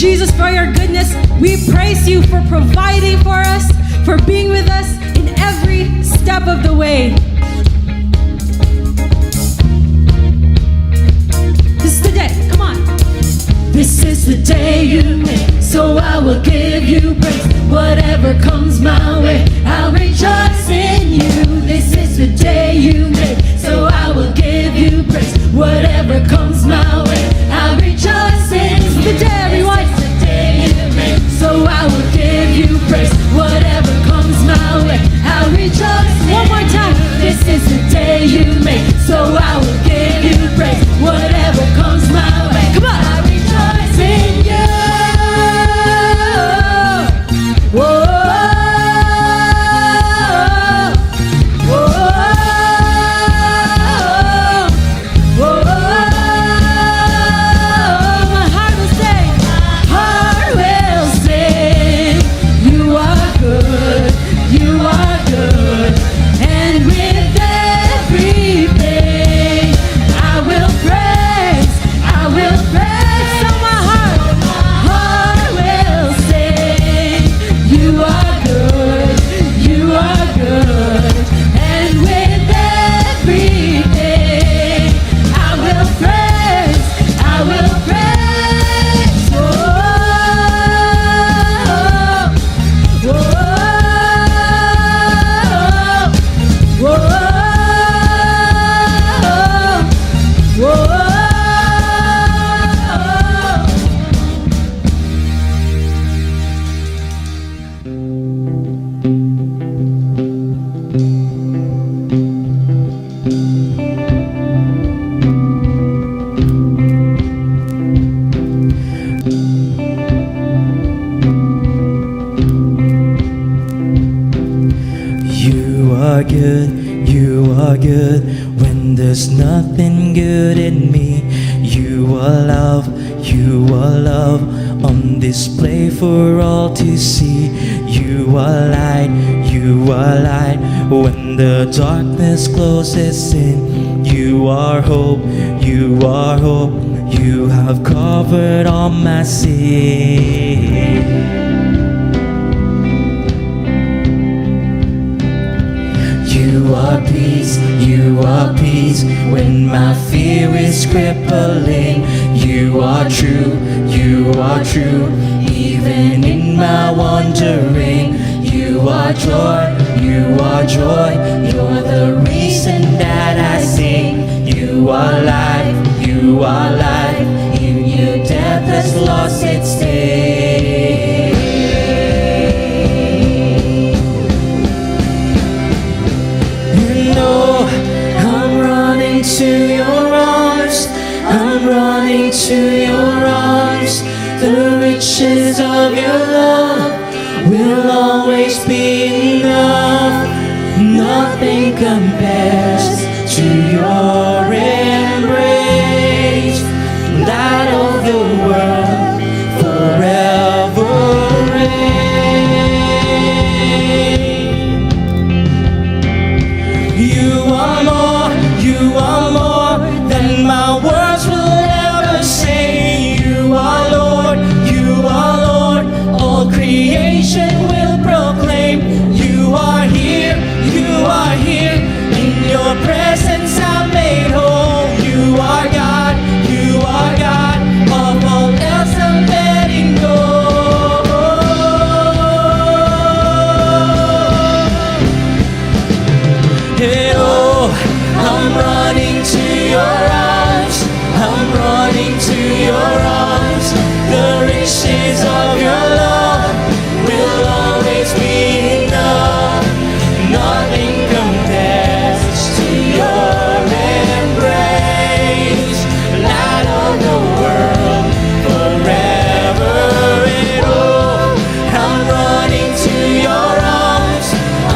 Jesus, for your goodness. We praise you for providing for us, for being with us in every step of the way. This is the day. Come on. This is the day you made, so I will give you praise. Whatever comes my way, I'll rejoice in you. This is the day you made, so I will give you praise. Whatever comes my way, I'll rejoice in you. This is the day, everyone. This is the day you made, so I will give you praise. Whatever comes my way, I'll rejoice in you. One more time. This is the day you made, so I will give you praise. Whatever comes my way, come on. I'll rejoice in you. Whoa. are good when there's nothing good in me. You are love on display for all to see. You are light when the darkness closes in. You are hope, you have covered all my sin. You are peace when my fear is crippling. You are true, even in my wandering. You are joy, you're the reason that I sing. You are life, in you death has lost its sting. To your arms, I'm running to your arms. The riches of your love will always be enough. Nothing compares to your embrace. Light of the world, forever reign. You are more than my words will ever say. You are Lord, all creation will proclaim. You are here, in your presence I'm made whole. You are God, of all else I'm letting go. Hey, oh, I'm running to your arms, I'm running to your arms. The riches of your love will always be enough. Nothing compares to your embrace. Light of the world, forever and all. I'm running to your arms,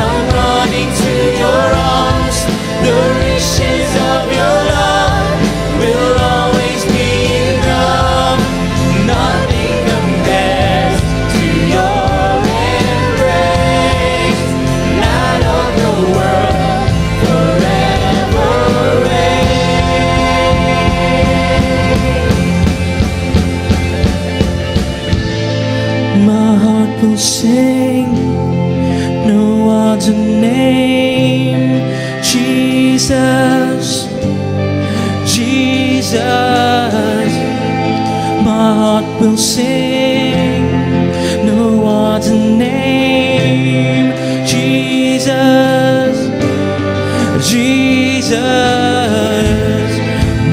I'm running to your arms. The riches of your love will always be enough. Nothing compares to your embrace. Light of the world, forever reign. My heart will sing, no other name. Jesus, my heart will sing, no other name. Jesus,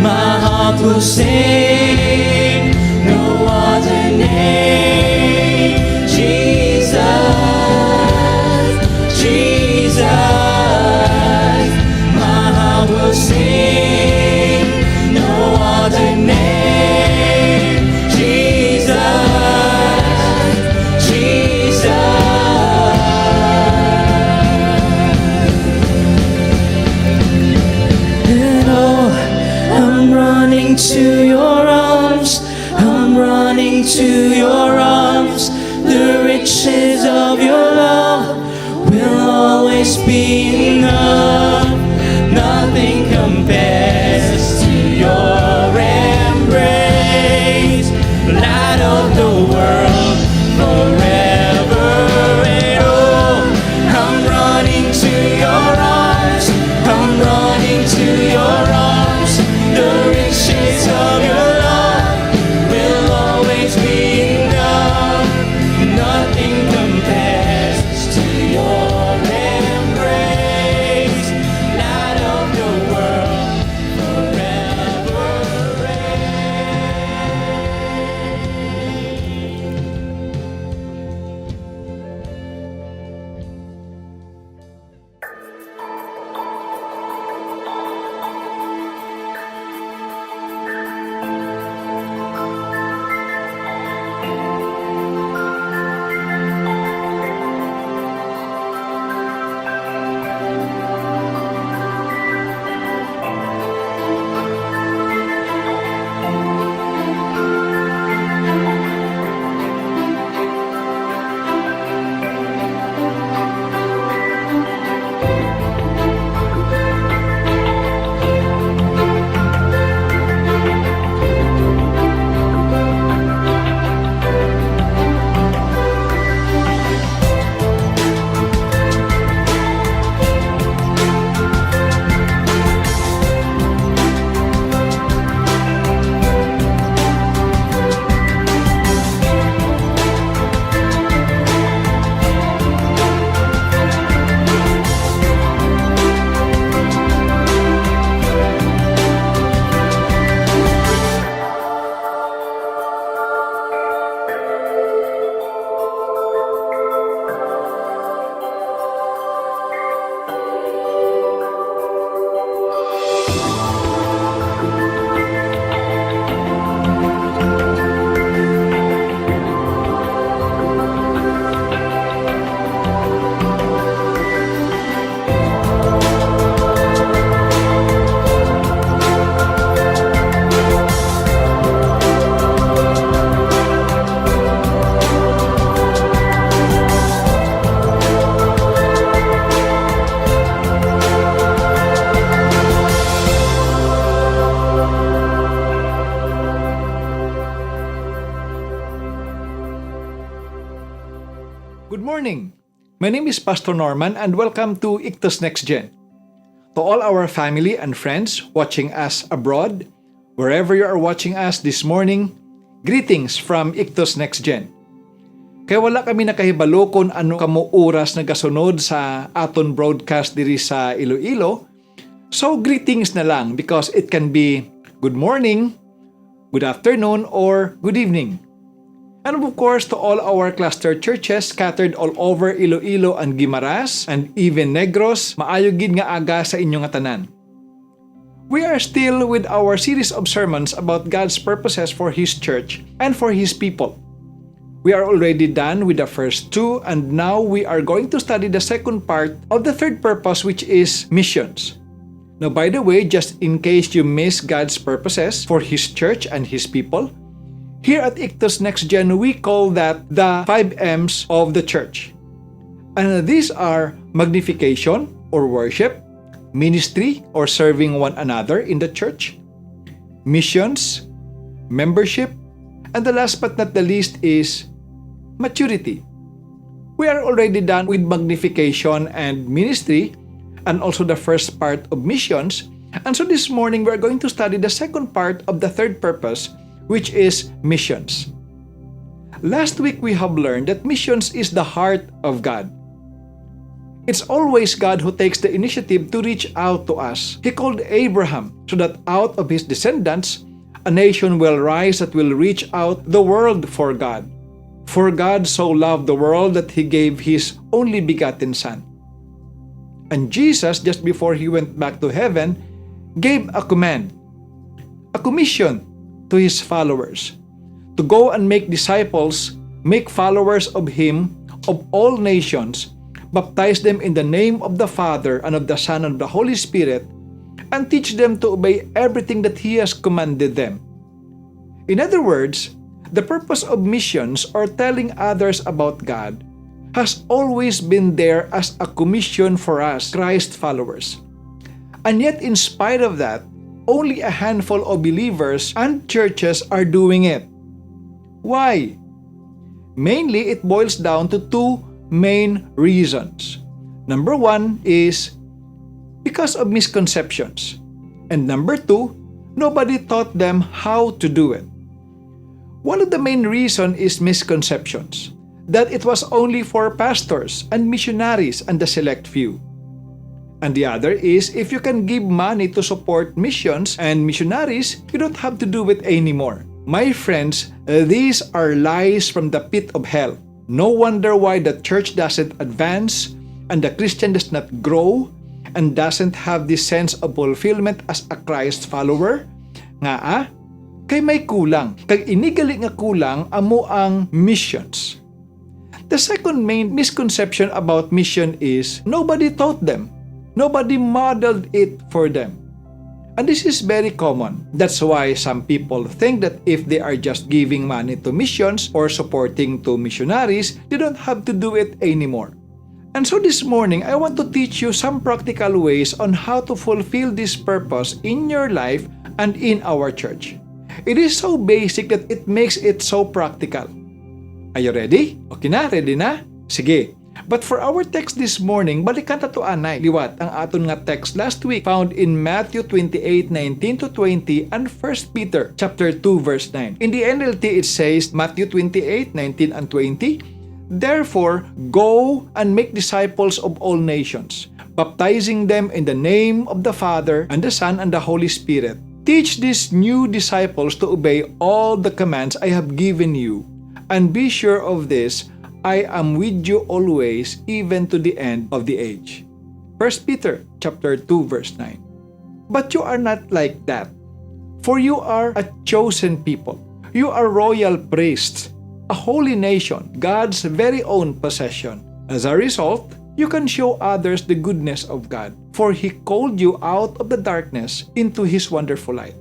my heart will sing, no other name. Jesus, my heart will sing, no other name. Jesus, and oh, I'm running to your arms, I'm running to your arms. The riches of your love will always be enough. Nothing compares to your embrace. Light of the world, forever and all. I'm running to your arms, I'm running to your arms. The riches of your love will always be enough. Nothing compares to your embrace. Good morning. My name is Pastor Norman and welcome to Ictus Next Gen. To all our family and friends watching us abroad, wherever you are watching us this morning, greetings from Ictus Next Gen. Kaya wala kami nakahibalo kung ano kamo oras nagasunod sa aton broadcast diri sa Iloilo. So greetings na lang because it can be good morning, good afternoon, or good evening. And of course, to all our cluster churches scattered all over Iloilo and Guimaras and even Negros, maayo gid nga aga sa inyong tanan. We are still with our series of sermons about God's purposes for His church and for His people. We are already done with the first two and now we are going to study the second part of the third purpose, which is missions. Now, by the way, just in case you miss God's purposes for His church and His people, here at Ictus Next Gen, we call that the 5 M's of the church. And these are magnification or worship, ministry or serving one another in the church, missions, membership, and the last but not the least is maturity. We are already done with magnification and ministry and also the first part of missions. And so this morning, we're going to study the second part of the third purpose, which is missions. Last week, we have learned that missions is the heart of God. It's always God who takes the initiative to reach out to us. He called Abraham so that out of his descendants, a nation will rise that will reach out the world for God. For God so loved the world that He gave His only begotten Son. And Jesus, just before He went back to heaven, gave a command, a commission to His followers to go and make disciples, make followers of Him of all nations, baptize them in the name of the Father and of the Son and of the Holy Spirit, and teach them to obey everything that He has commanded them. In other words, the purpose of missions or telling others about God has always been there as a commission for us, Christ followers. And yet, in spite of that, only a handful of believers and churches are doing it. Why? Mainly, it boils down to two main reasons. Number one is because of misconceptions. And number two, nobody taught them how to do it. One of the main reasons is misconceptions, that it was only for pastors and missionaries and the select few. And the other is, if you can give money to support missions and missionaries, you don't have to do it anymore. My friends, these are lies from the pit of hell. No wonder why the church doesn't advance and the Christian does not grow and doesn't have this sense of fulfillment as a Christ follower. Nga kay may kulang. Kag inigali nga kulang amo ang missions. The second main misconception about mission is nobody taught them. Nobody modeled it for them. And this is very common. That's why some people think that if they are just giving money to missions or supporting to missionaries, they don't have to do it anymore. And so this morning, I want to teach you some practical ways on how to fulfill this purpose in your life and in our church. It is so basic that it makes it so practical. Are you ready? Okay na? Ready na? Sige. But for our text this morning, balikan ta to anay. Liwat ang aton nga text last week found in Matthew 28:19-20 and 1 Peter chapter 2 verse 9. In the NLT it says Matthew 28:19 and 20, "Therefore go and make disciples of all nations, baptizing them in the name of the Father and the Son and the Holy Spirit. Teach these new disciples to obey all the commands I have given you, and be sure of this, I am with you always, even to the end of the age." 1 Peter chapter 2 verse 9. But you are not like that, for you are a chosen people. You are royal priests, a holy nation, God's very own possession. As a result, you can show others the goodness of God, for He called you out of the darkness into His wonderful light.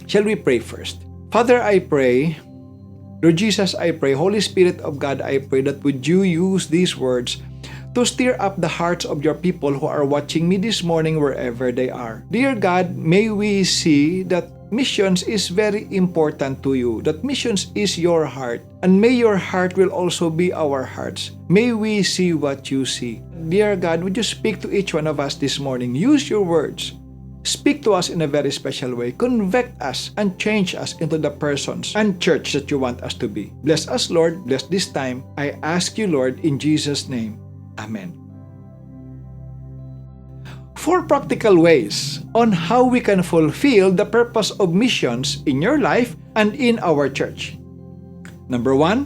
Shall we pray first? Father, I pray, Lord Jesus, I pray, Holy Spirit of God, I pray that would you use these words to stir up the hearts of your people who are watching me this morning wherever they are. Dear God, may we see that missions is very important to you, that missions is your heart, and may your heart will also be our hearts. May we see what you see. Dear God, would you speak to each one of us this morning? Use your words. Speak to us in a very special way. Convict us and change us into the persons and church that you want us to be. Bless us, Lord. Bless this time. I ask you, Lord, in Jesus' name. Amen. 4 practical ways on how we can fulfill the purpose of missions in your life and in our church. Number 1,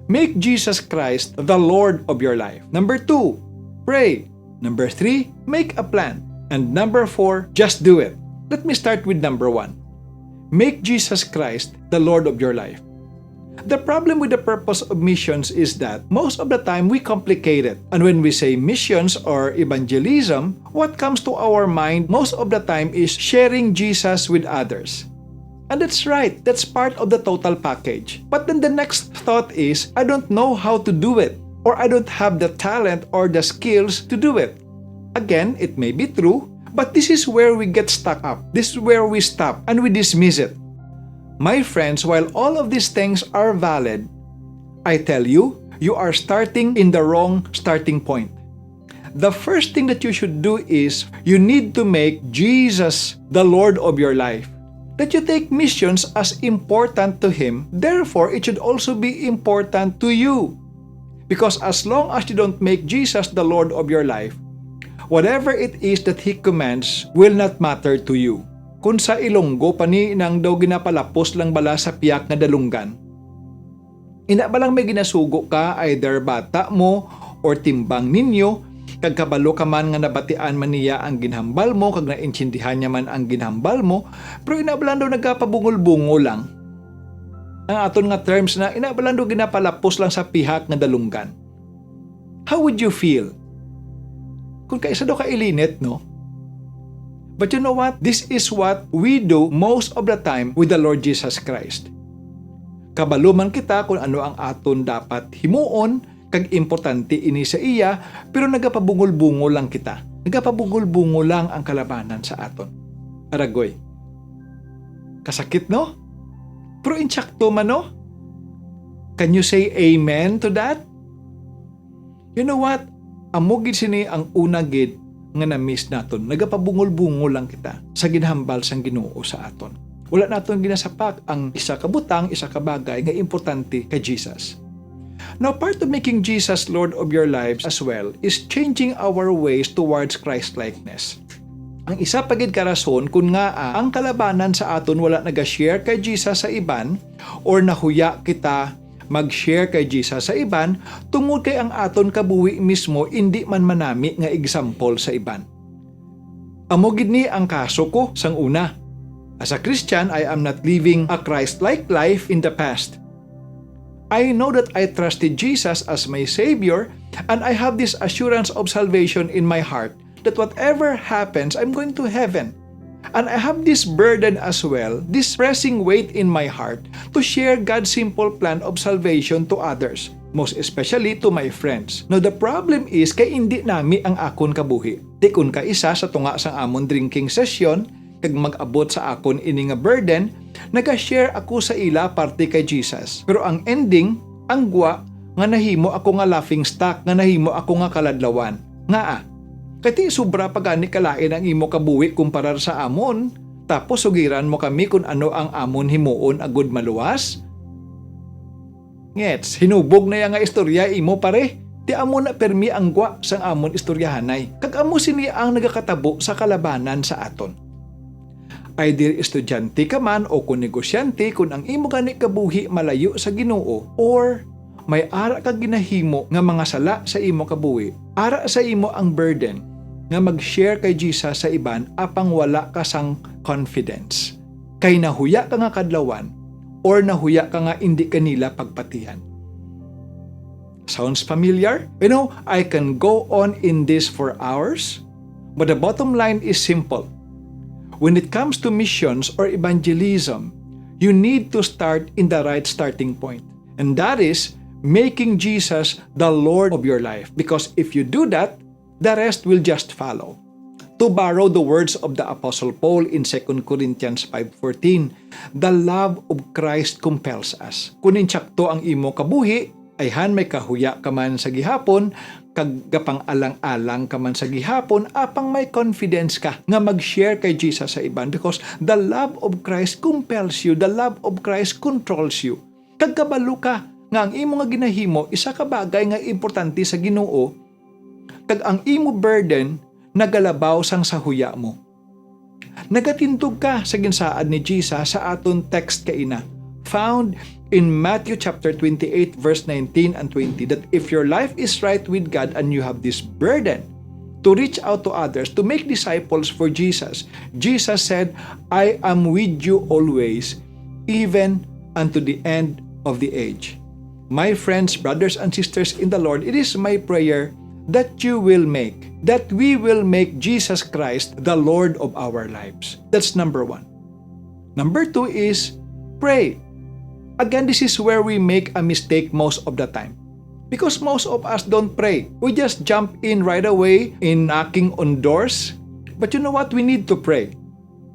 make Jesus Christ the Lord of your life. Number 2, pray. Number 3, make a plan. And number 4, just do it. Let me start with number 1. Make Jesus Christ the Lord of your life. The problem with the purpose of missions is that most of the time we complicate it. And when we say missions or evangelism, what comes to our mind most of the time is sharing Jesus with others. And that's right, that's part of the total package. But then the next thought is, I don't know how to do it, or I don't have the talent or the skills to do it. Again, it may be true, but this is where we get stuck up. This is where we stop and we dismiss it. My friends, while all of these things are valid, I tell you, you are starting in the wrong starting point. The first thing that you should do is you need to make Jesus the Lord of your life. That you take missions as important to Him, therefore it should also be important to you. Because as long as you don't make Jesus the Lord of your life, whatever it is that He commands will not matter to you. Kung sa Ilonggo pani nang daw ginapalapos lang bala sa piyak nga dalunggan, ina ba lang may ginasugo ka either bata mo or timbang ninyo, kag kabalo ka man nga nabatian man niya ang ginhambal mo, kag naintindihan niya man ang ginhambal mo, pero ina ba lang daw nagkapabungol-bungol lang. Ang aton nga terms na ina ba lang daw ginapalapos lang sa pihak nga dalunggan. How would you feel? Kung kaisa daw kailinit, no? But you know what? This is what we do most of the time with the Lord Jesus Christ. Kabalo man kita kung ano ang aton dapat himuon, kag importante ini sa iya, pero nagapabungol-bungol lang kita. Nagapabungol-bungol lang ang kalabanan sa aton. Aragoy. Kasakit, no? Pero insakto man, no? Can you say amen to that? You know what? Amogid sini ang una gid nga na-miss naton. Nagapabungol-bungol lang kita sa ginhambal sang Ginoo sa aton. Wala naton ginasapak ang isa ka butang, isa ka bagay nga importante kay Jesus. Now, part of making Jesus Lord of your lives as well is changing our ways towards Christ-likeness. Ang isa pa gid ka rason kung nga ang kalabanan sa aton wala naga-share kay Jesus sa iban or nahuya kita mag-share kay Jesus sa iban, tungod kay ang aton kabuhi mismo hindi man manami nga example sa iban. Amo gid ni ang kaso ko sang una. As a Christian, I am not living a Christ-like life in the past. I know that I trusted Jesus as my Savior, and I have this assurance of salvation in my heart that whatever happens, I'm going to heaven. And I have this burden as well, this pressing weight in my heart to share God's simple plan of salvation to others, most especially to my friends. Now, the problem is kay hindi nami ang akon kabuhi. Di kun ka isa sa tunga sang amon drinking session, kag mag-abot sa akon ini nga burden, naga-share ako sa ila parte kay Jesus. Pero ang ending, ang gwa nga nahimo ako nga laughing stock, nga nahimo ako nga kaladlawan. Nga kati sobra pa gani kalain ang imo kabuhi kumparar sa amon, tapos sugiran mo kami kung ano ang amon himuon agud maluwas? Ngets, hinubog na yang nga istorya imo pare. Ti amo na permi ang gwa sang amon istoryahanay. Kag amo sini ang nagakatabo sa kalabanan sa aton. Either estudyante ka man o kung negosyante, kung ang imo gani kabuhi malayo sa Ginoo, or may ara ka ginahimo nga mga sala sa imo kabuhi, ara sa imo ang burden nga mag-share kay Jesus sa iban apang wala ka sang confidence. Kay nahuya ka nga kadlawan or nahuya ka nga hindi kanila pagpatihan. Sounds familiar? You know, I can go on in this for hours, but the bottom line is simple. When it comes to missions or evangelism, you need to start in the right starting point. And that is making Jesus the Lord of your life. Because if you do that, the rest will just follow. To borrow the words of the Apostle Paul in 2 Corinthians 5:14, the love of Christ compels us. Kunin tsakto ang imo kabuhi, ay han may kahuya ka man sa gihapon, kagapang alang-alang ka man sa gihapon, apang may confidence ka nga mag-share kay Jesus sa iban because the love of Christ compels you, the love of Christ controls you. Kagkabalo ka nga ang imo nga ginahimo, isa ka bagay nga importante sa Ginoo, kag ang imo burden nagalabaw sang sahuya mo. Nagatintog ka sa ginsaad ni Jesus sa aton text kaina, found in Matthew chapter 28 verse 19 and 20, that if your life is right with God and you have this burden to reach out to others, to make disciples for Jesus, Jesus said, I am with you always, even unto the end of the age. My friends, brothers and sisters in the Lord, it is my prayer that we will make Jesus Christ the Lord of our lives. That's number 1. Number 2 is pray. Again, this is where we make a mistake most of the time. Because most of us don't pray. We just jump in right away in knocking on doors. But you know what? We need to pray.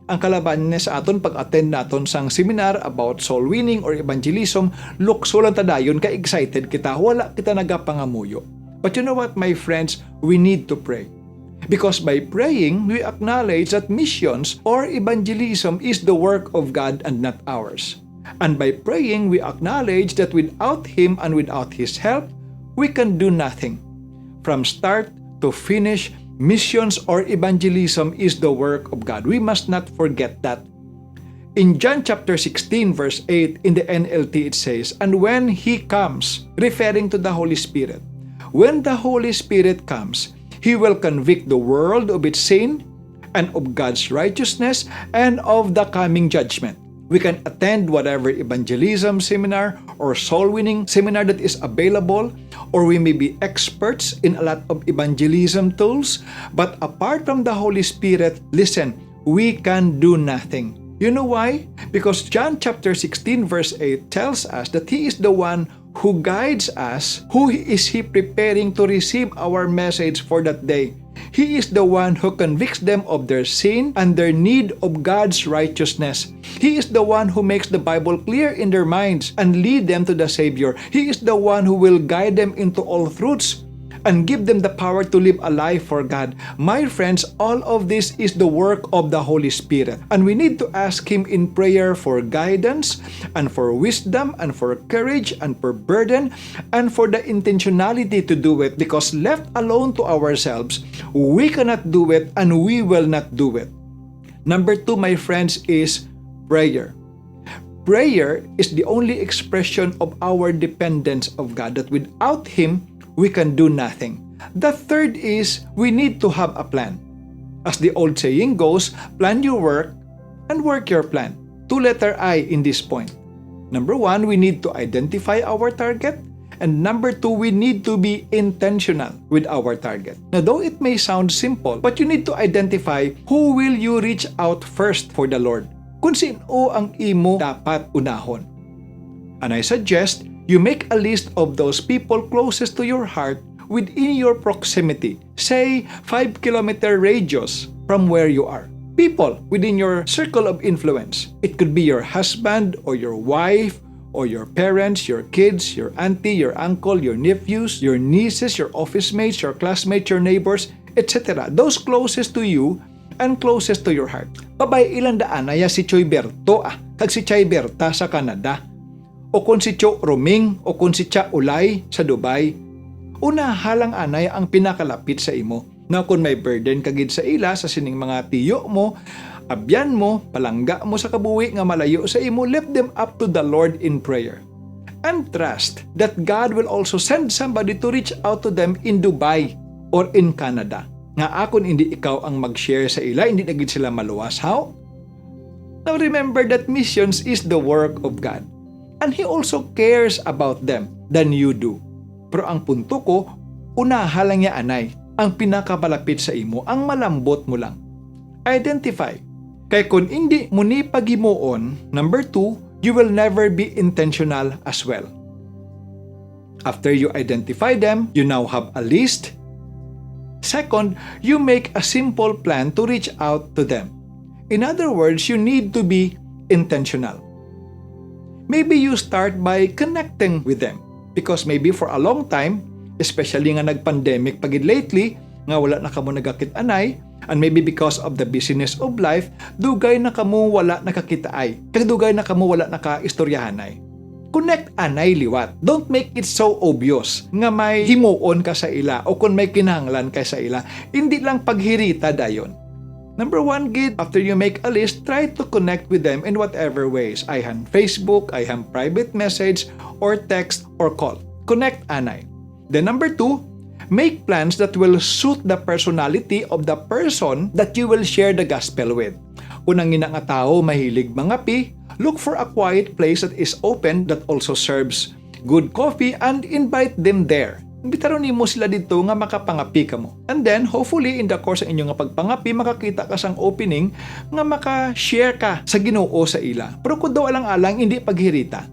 Ang kalaban niya sa aton pag-attend naton sang seminar about soul winning or evangelism, lukso lang tadayon ka excited kita, wala kita nagapangamuyo. But you know what, my friends, we need to pray. Because by praying, we acknowledge that missions or evangelism is the work of God and not ours. And by praying, we acknowledge that without Him and without His help, we can do nothing. From start to finish, missions or evangelism is the work of God. We must not forget that. In John chapter 16 verse 8 in the NLT it says, and when He comes, referring to the Holy Spirit, when the Holy Spirit comes, He will convict the world of its sin and of God's righteousness and of the coming judgment. We can attend whatever evangelism seminar or soul-winning seminar that is available, or we may be experts in a lot of evangelism tools, but apart from the Holy Spirit, listen, we can do nothing. You know why? Because John chapter 16 verse 8 tells us that He is the one who guides us. Who is He preparing to receive our message for that day? He is the one who convicts them of their sin and their need of God's righteousness. He is the one who makes the Bible clear in their minds and lead them to the Savior. He is the one who will guide them into all truths and give them the power to live a life for God. My friends, all of this is the work of the Holy Spirit. And we need to ask Him in prayer for guidance and for wisdom and for courage and for burden and for the intentionality to do it, because left alone to ourselves, we cannot do it and we will not do it. Number 2, my friends, is prayer. Prayer is the only expression of our dependence of God, that without Him, we can do nothing. The third is we need to have a plan. As the old saying goes, plan your work and work your plan. 2-letter I in this point. Number 1, we need to identify our target. And number 2, we need to be intentional with our target. Now, though it may sound simple, but you need to identify who will you reach out first for the Lord. Kung sino ang imo dapat unahon. And I suggest you make a list of those people closest to your heart within your proximity. Say, 5-kilometer radius from where you are. People within your circle of influence. It could be your husband or your wife or your parents, your kids, your auntie, your uncle, your nephews, your nieces, your office mates, your classmates, your neighbors, etc. Those closest to you and closest to your heart. Babay ilang daan na si Choy Berto kag si Chay Berta sa Canada. O kung si Cho Roming o kung si Cha Ulay sa Dubai. Una halang anay ang pinakalapit sa imo. Na kung may burden kagid sa ila sa sining mga tiyo mo, abyan mo, palangga mo sa kabuhi nga malayo sa imo, lift them up to the Lord in prayer. And trust that God will also send somebody to reach out to them in Dubai or in Canada. Nga akon hindi ikaw ang mag-share sa ila, hindi na gid sila maluwas. How? Now remember that missions is the work of God. And He also cares about them than you do. Pero ang punto ko, unaha lang niya anay, ang pinakamalapit sa imo, ang malambot mo lang. Identify. Kay kung hindi mo ni paghimuon, number 2, you will never be intentional as well. After you identify them, you now have a list. second, you make a simple plan to reach out to them. In other words, you need to be intentional. Maybe you start by connecting with them because maybe for a long time, especially nga nag-pandemic pagid lately, nga wala na kamo nagakit-anay, and maybe because of the busyness of life, dugay na kamo wala nakakitaay, kag dugay na kamo wala nakaistoryahanay. Connect anay liwat. Don't make it so obvious nga may himuon ka sa ila o kung may kinahanglan ka sa ila. Hindi lang paghirita dayon. Number 1, gid, after you make a list, try to connect with them in whatever ways. I have Facebook, I have private message, or text, or call. Connect anay. Then number 2, make plans that will suit the personality of the person that you will share the gospel with. Kung ang ina nga tao mahilig mangapi, look for a quiet place that is open that also serves good coffee and invite them there. Imbitaron nimo sila dito nga makapangapi ka mo. And then, hopefully, in the course ng inyong pagpangapi, makakita ka sang opening nga maka-share ka sa Ginoo sa ila. Pero kung daw alang-alang, hindi paghirita.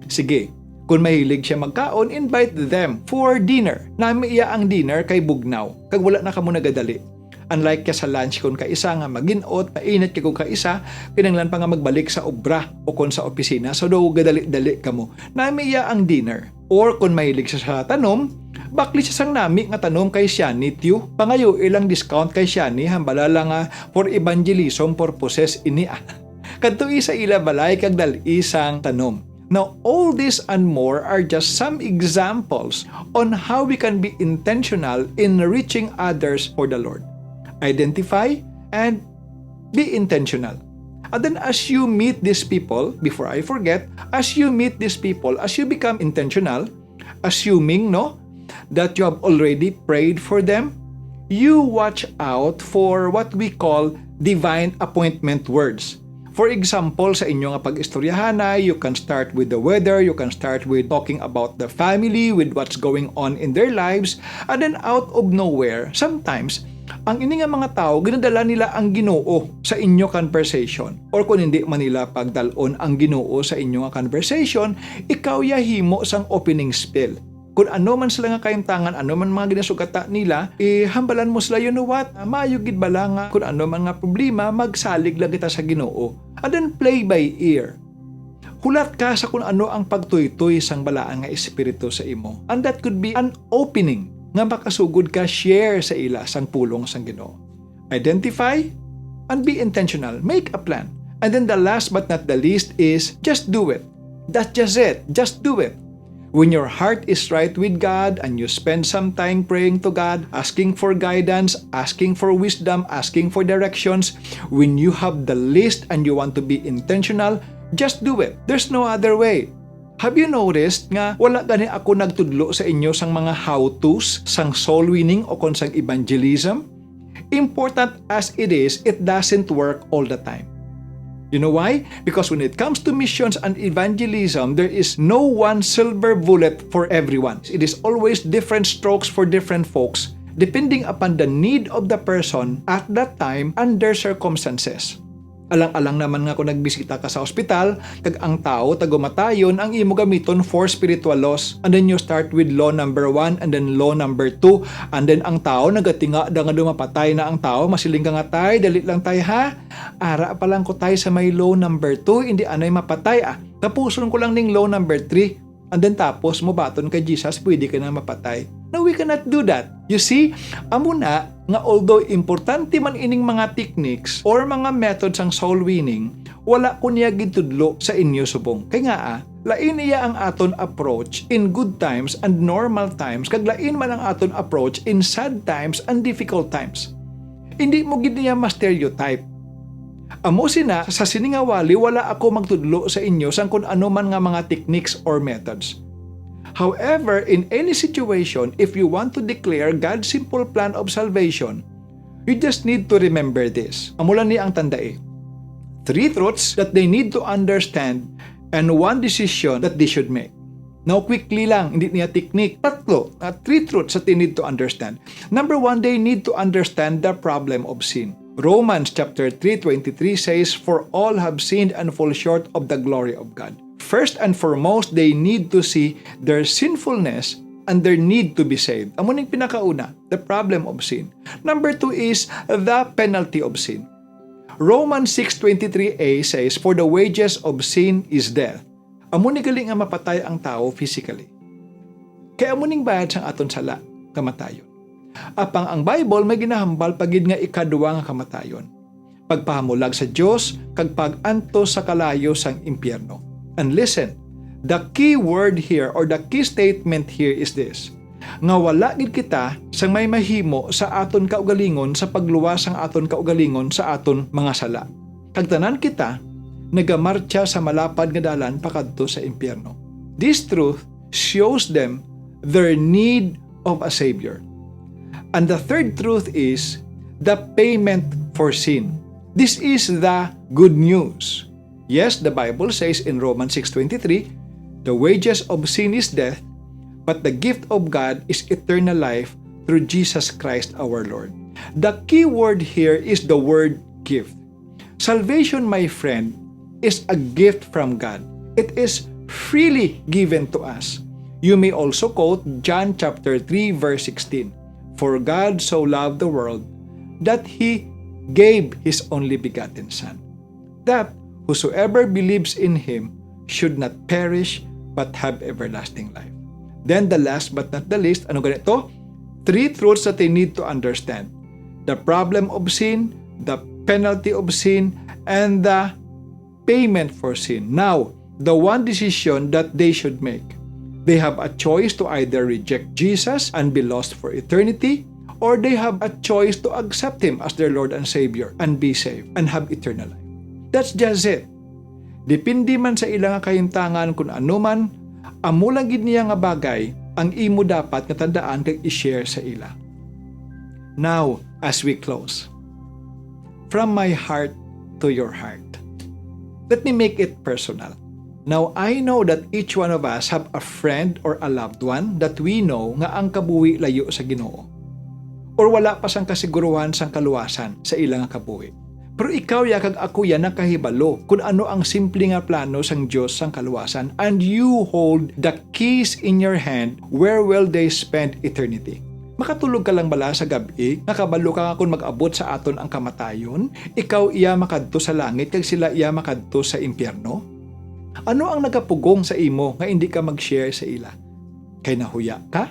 Sige, kung mahilig siya magkaon, invite them for dinner. Nami iya ang dinner kay bugnaw. Kag wala na kamo nagadali. Unlike ka sa lunch kung kaisa nga maginot, mainit ka kung kaisa, kinanglan pa nga magbalik sa obra o kung sa opisina, so daw gadali-dali ka mo. Nami iya ang dinner. Or kung mahilig siya sa tanom, bakli siya sang nami nga tanom kay Shani, tiyo. Pangayo ilang discount kay Shani, hambala lang for evangelism purposes ini. Kadto isa ila balay kag dal-isang tanom. Now, all this and more are just some examples on how we can be intentional in reaching others for the Lord. Identify and be intentional. And then as you meet these people, before I forget, as you meet these people, as you become intentional, assuming that you have already prayed for them, you watch out for what we call divine appointment words. For example, sa inyo nga pag-istoryahanay, you can start with the weather, you can start with talking about the family, with what's going on in their lives, and then out of nowhere, sometimes, ang ini nga mga tao, ginadala nila ang Ginoo sa inyo conversation. Or kung hindi man nila pagdalon ang Ginoo sa inyo nga conversation, ikaw yahimo sang opening spell. Kung ano man sila nga kayimtangan, ano man mga ginasugata nila, hambalan mo sila, you know what? Mayugid bala nga, kung ano man nga problema, magsalig lang kita sa Ginoo. And then play by ear. Hulat ka sa kung ano ang pagtuytoy sang balaan nga espiritu sa imo. And that could be an opening nga makasugod ka share sa ila sang pulong sang Ginoo. Identify and be intentional. Make a plan. And then the last but not the least is just do it. That's just it. Just do it. When your heart is right with God and you spend some time praying to God, asking for guidance, asking for wisdom, asking for directions, when you have the list and you want to be intentional, just do it. There's no other way. Have you noticed nga wala gani ako nagtudlo sa inyo sang mga how-tos, sang soul winning o kon sang evangelism? Important as it is, it doesn't work all the time. You know why? Because when it comes to missions and evangelism, there is no one silver bullet for everyone. It is always different strokes for different folks, depending upon the need of the person at that time and their circumstances. Alang-alang naman nga kung nagbisita ka sa ospital, kag ang tao tagumatayon ang imo gamiton for spiritual laws. And then you start with law number 1 and then law number 2. And then ang tao nagatinga da nga dumapatay na ang tao, masiling ka nga tay, dali lang tay ha. Ara pa lang ko tay sa may law number 2, hindi anay mapatay Tapuson ko lang ning law number 3. And then tapos mo baton kay Jesus, pwede ka na mapatay. No, we cannot do that. You see, amo na nga although importante man ining mga techniques or mga methods ang soul winning, wala ko niya gitudlo sa inyo subong. Kaya nga lain iya ang aton approach in good times and normal times, kag lain man ang aton approach in sad times and difficult times. Hindi mo gid niya ma-stereotype. Amo sina sa siningawali wala ako magtudlo sa inyo sang kung ano man nga mga techniques or methods. However, in any situation, if you want to declare God's simple plan of salvation, you just need to remember this. Amulan niya ang tandai. 3 truths that they need to understand and 1 decision that they should make. Now, quickly lang, hindi niya technique. 3 truths that they need to understand. Number 1, they need to understand the problem of sin. Romans chapter 3:23 says, "For all have sinned and fall short of the glory of God." First and foremost, they need to see their sinfulness and their need to be saved. Amo ning pinakauna, the problem of sin. Number 2 is the penalty of sin. Romans 6:23a says, "For the wages of sin is death." Amo ni gali nga mapatay ang tao physically. Kaya amo ning bayad sang aton sala, kamatayon. Apang ang Bible may ginahambal pagid nga ikaduwa nga kamatayon. Pagpahamulag sa Dios kag pag-anto sa kalayo sang impyerno. And listen, the key word here or the key statement here is this: nga wala gid kita sang may mahimo sa aton kaugalingon sa pagluwas sang aton kaugalingon sa aton mga sala. Kag tanan kita nagamartya sa malapad nga dalan pakadto sa impyerno. This truth shows them their need of a savior. And the third truth is the payment for sin. This is the good news. Yes, the Bible says in Romans 6:23, the wages of sin is death, but the gift of God is eternal life through Jesus Christ our Lord. The key word here is the word gift. Salvation, my friend, is a gift from God. It is freely given to us. You may also quote John chapter 3 verse 16. For God so loved the world that He gave His only begotten Son, that whosoever believes in Him should not perish but have everlasting life. Then the last but not the least, ano ganito? 3 truths that they need to understand. The problem of sin, the penalty of sin, and the payment for sin. Now, the one decision that they should make. They have a choice to either reject Jesus and be lost for eternity, or they have a choice to accept Him as their Lord and Savior and be saved and have eternal life. That's just it. Depindi man sa ilang kahimtangan kung ano man, amulang gid niya nga bagay ang imo dapat nga tandaan kag i-share sa ila. Now, as we close, from my heart to your heart, let me make it personal. Now, I know that each one of us have a friend or a loved one that we know nga ang kabuhi layo sa Ginoo. Or wala pa sang kasiguruhan sang kaluwasan sa ilang kabuhi. Pero ikaw ya kag ako ya nakahibalo kung ano ang simple nga plano sang Dios sang kaluwasan, and you hold the keys in your hand where will they spend eternity. Makatulog ka lang bala sa gabi, nakabalo ka kung mag-abot sa aton ang kamatayon, ikaw iya makadto sa langit kag sila iya makadto sa impyerno? Ano ang nagapugong sa imo nga hindi ka mag-share sa ila? Kay nahuya ka?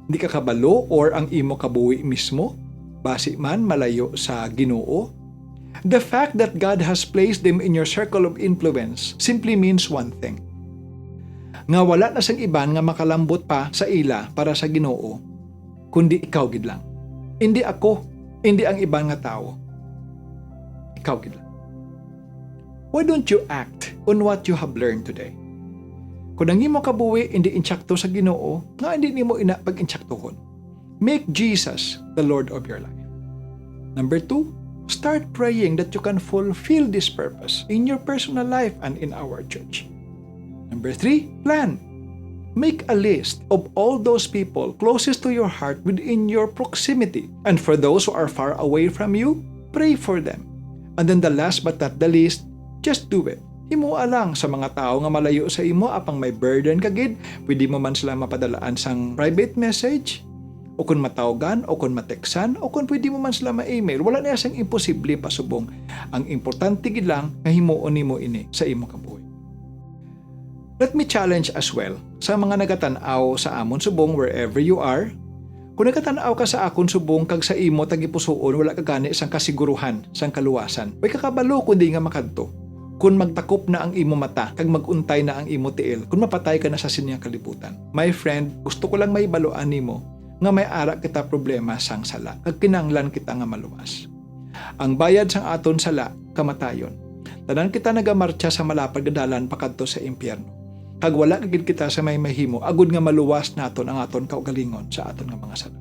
Hindi ka kabalo or ang imo kabuhi mismo? Basi man malayo sa Ginoo? The fact that God has placed them in your circle of influence simply means one thing. Nga wala na sang iban nga makalambot pa sa ila para sa Ginoo, kundi ikaw gid lang. Hindi ako, hindi ang ibang nga tao. Ikaw gid lang. Why don't you act on what you have learned today? Kung ang imo kabuhi hindi intsakto sa Ginoo, nga hindi nimo ina pag-intsaktohon. Make Jesus the Lord of your life. Number 2, start praying that you can fulfill this purpose in your personal life and in our church. Number 3, plan. Make a list of all those people closest to your heart within your proximity. And for those who are far away from you, pray for them. And then the last but not the least, just do it. Himua lang sa mga tao nga malayo sa imo apang may burden kagid, pwede mo man sila mapadalaan sang private message, o kung matawagan, o kung mateksan, o kung pwede mo man sila ma-email. Wala na sang imposible pasubong. Ang importante gid lang nga himuon nimo ini sa imo kabuhi. Let me challenge as well sa mga nagatanaw sa amon subong wherever you are. Kung nagatanaw ka sa akon subong kag sa imo tagipusoon wala ka gani sang kasiguruhan sang kaluwasan, way kakabalo kundi nga makadto. Kung magtakop na ang imo mata, kag maguntay na ang imo tiil, kung mapatay ka na sa sinyang kalibutan. My friend, gusto ko lang may baluan nimo nga may ara kita problema sang sala, kag kinanglan kita nga maluwas. Ang bayad sang aton sala, kamatayon. Tanan kita nagamartya sa malapad nga dalan pakadto sa impyerno. Kag wala gid kita sa may mahimo, agud nga maluwas naton ang aton kaugalingon sa aton nga mga sala.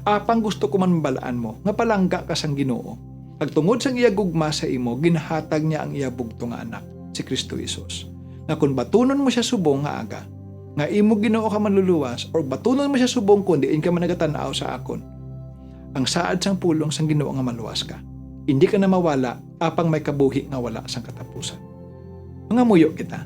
Apang gusto ko man mabalaan mo, nga palangga ka sang Ginoo. Pag tungod sang iya gugma sa imo, ginhatag niya ang iya bugto nga anak, si Kristo Jesus. Na kung batunon mo siya subong nga aga, nga imo Ginoo ka manluluwas, or batunon mo siya subong kung diin ka managatanaw sa akon, ang saad sang pulong sang Ginoo nga maluwas ka. Hindi ka na mawala, apang may kabuhi nga wala sang katapusan. Mga muyo kita.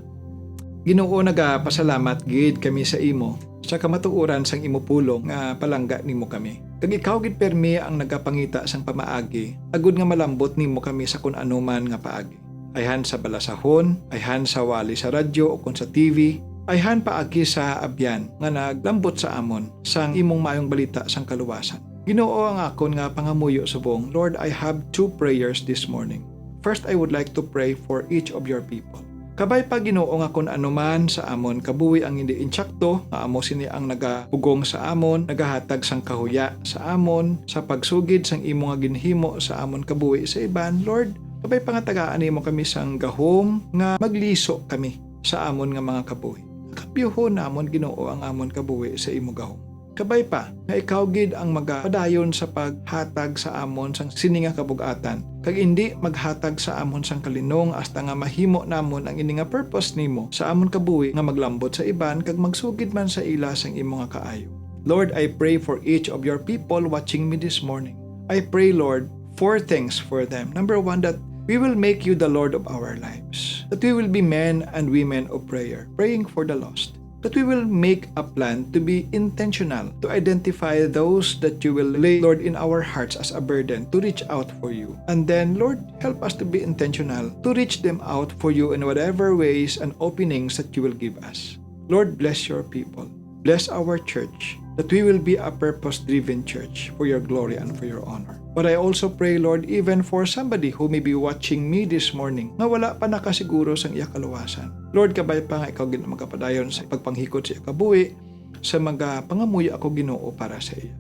Ginoo nagapasalamat gid kami sa imo sa kamatuoran sang imo pulong nga palangga nimo kami. Kag ikaw gid permi ang nagapangita sang pamaagi, agud nga malambot nimo kami sa kun anuman nga paagi. Ayhan sa balasahon, ayhan sa wali sa radyo o kun sa TV, ayhan paagi sa abyan nga naglambot sa amon sang imong maayong balita sang kaluwasan. Ginoo ang akon nga pangamuyo subong. Lord, I have 2 prayers this morning. First, I would like to pray for each of your people. Kabay pa Ginoo nga kun anuman sa amon kabuhi ang hindi insyakto, nga amo sini ang nagahugong sa amon, nagahatag sang kahuya sa amon, sa pagsugid sang imo nga ginhimo sa amon kabuhi sa iban. Lord, kabay pa nga tagaan nimo kami sang gahom nga magliso kami sa amon nga mga kabuhi. Kapyuhon namon Ginoo ang amon kabuhi sa imo gahom. Kabay pa, nga ikaw gid ang magapadayon sa paghatag sa amon sang sini nga kabug-atan. Kag hindi maghatag sa amon sang kalinong hasta nga mahimo namon ang ini nga purpose nimo sa amon kabuhi nga maglambot sa iban kag magsugid man sa ila sang imo nga kaayo. Lord, I pray for each of your people watching me this morning. I pray, Lord, 4 things for them. Number 1, that we will make you the Lord of our lives. That we will be men and women of prayer, praying for the lost. That we will make a plan to be intentional, to identify those that you will lay, Lord, in our hearts as a burden, to reach out for you. And then, Lord, help us to be intentional, to reach them out for you in whatever ways and openings that you will give us. Lord, bless your people. Bless our church, that we will be a purpose-driven church for your glory and for your honor. But I also pray, Lord, even for somebody who may be watching me this morning na wala pa nakasiguro sang iya kaluwasan. Lord, kabay pa nga ikaw magkapadayon sa pagpanghikot sa iya kabuhi, sa mga pangamuyo ako Ginoo para sa iya.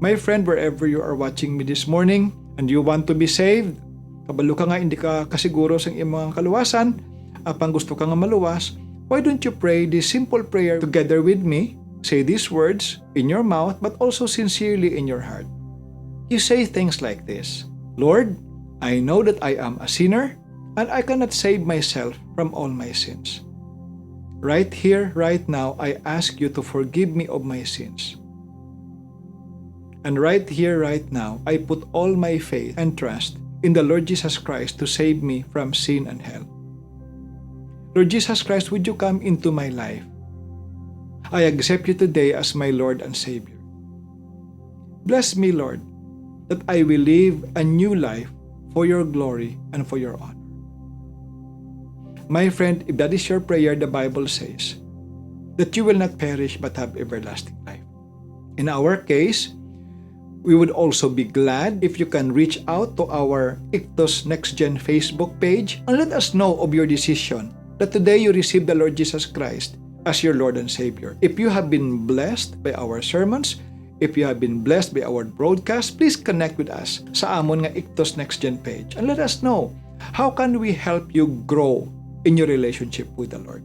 My friend, wherever you are watching me this morning and you want to be saved, kabalo ka nga hindi ka kasiguro sang imong kaluwasan, apang gusto ka nga maluwas, why don't you pray this simple prayer together with me? Say these words in your mouth but also sincerely in your heart. You say things like this: Lord, I know that I am a sinner and I cannot save myself from all my sins. Right here, right now, I ask you to forgive me of my sins. And right here, right now, I put all my faith and trust in the Lord Jesus Christ to save me from sin and hell. Lord Jesus Christ, would you come into my life? I accept you today as my Lord and Savior. Bless me, Lord, that I will live a new life for your glory and for your honor. My friend, if that is your prayer, the Bible says that you will not perish but have everlasting life. In our case, we would also be glad if you can reach out to our Ictus Next Gen Facebook page and let us know of your decision that today you receive the Lord Jesus Christ as your Lord and Savior. If you have been blessed by our sermons, if you have been blessed by our broadcast, please connect with us sa amon nga Ictus Next Gen page and let us know how can we help you grow in your relationship with the Lord.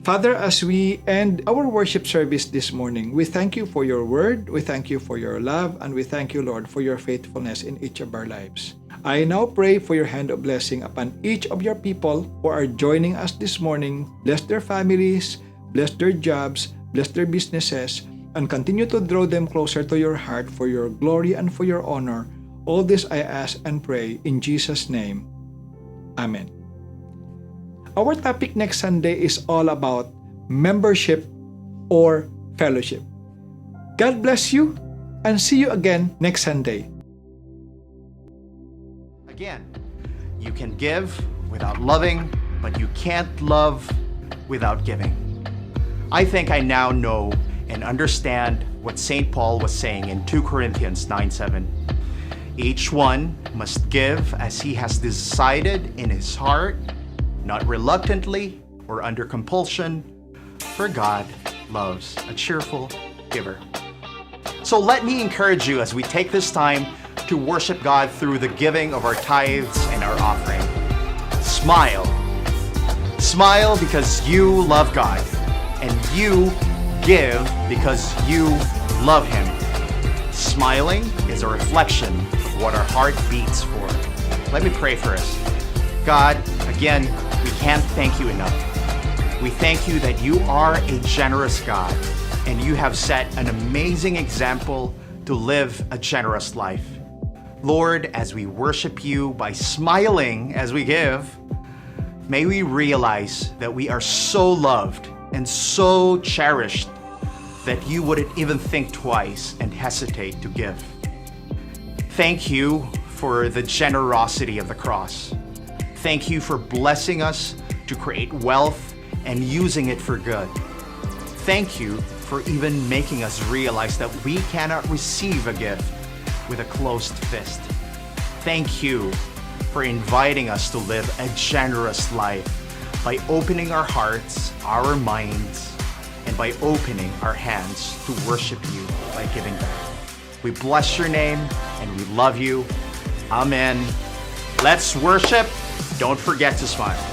Father, as we end our worship service this morning, we thank you for your word, we thank you for your love, and we thank you, Lord, for your faithfulness in each of our lives. I now pray for your hand of blessing upon each of your people who are joining us this morning. Bless their families, bless their jobs, bless their businesses, and continue to draw them closer to your heart for your glory and for your honor. All this I ask and pray in Jesus' name. Amen. Our topic next Sunday is all about membership or fellowship. God bless you and see you again next Sunday. Again, you can give without loving, but you can't love without giving. I think I now know and understand what St. Paul was saying in 2 Corinthians 9:7. Each one must give as he has decided in his heart, not reluctantly or under compulsion, for God loves a cheerful giver. So let me encourage you as we take this time to worship God through the giving of our tithes and our offering. Smile. Smile because you love God, and you give because you love Him. Smiling is a reflection of what our heart beats for. Let me pray for us. God, again, we can't thank you enough. We thank you that you are a generous God, and you have set an amazing example to live a generous life. Lord, as we worship you by smiling as we give, may we realize that we are so loved and so cherished that you wouldn't even think twice and hesitate to give. Thank you for the generosity of the cross. Thank you for blessing us to create wealth and using it for good. Thank you for even making us realize that we cannot receive a gift with a closed fist. Thank you for inviting us to live a generous life by opening our hearts, our minds, and by opening our hands to worship you by giving back. We bless your name and we love you. Amen. Let's worship. Don't forget to smile.